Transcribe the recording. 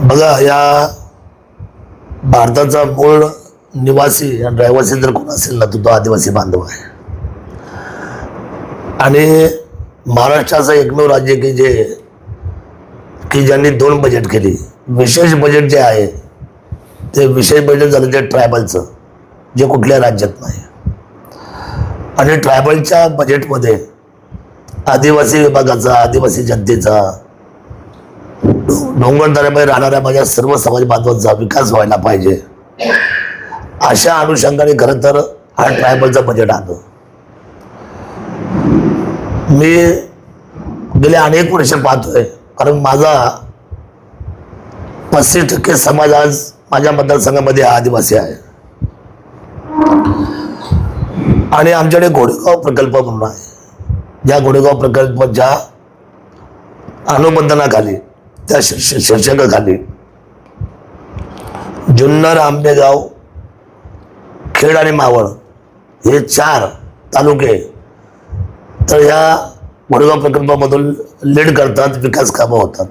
बघा, या भारताचा मूळ निवासी आणि रहिवासी जर कोण असेल ना, तो आदिवासी बांधव आहे. आणि महाराष्ट्राचं एकमेव राज्य की ज्यांनी 2 बजेट केली. विशेष बजेट जे आहे ते विशेष बजेट झालं ते ट्रायबलचं, जे कुठल्या राज्यात नाही. आणि ट्रायबलच्या बजेटमध्ये आदिवासी विभागाचा, आदिवासी जनतेचा, डोंगरदऱ्यामध्ये राहणाऱ्या माझ्या सर्व समाज बांधवांचा विकास व्हायला पाहिजे, अशा अनुषंगाने खरं तर हा ट्रायबलचं बजेट आलं. मी गेले अनेक वर्ष पाहतोय, कारण माझा 35% समाज आज माझ्या मतदारसंघामध्ये आदिवासी आहे. आणि आमच्याकडे घोडेगाव प्रकल्प म्हणून आहे. ज्या घोडेगाव प्रकल्पाच्या अनुबंधनाखाली, त्या शीर्षकाखाली जुन्नर, आंबेगाव, खेड आणि मावळ हे 4 तालुके तर ह्या घोडेगाव प्रकल्पामधून लीड करतात, विकास कामं होतात.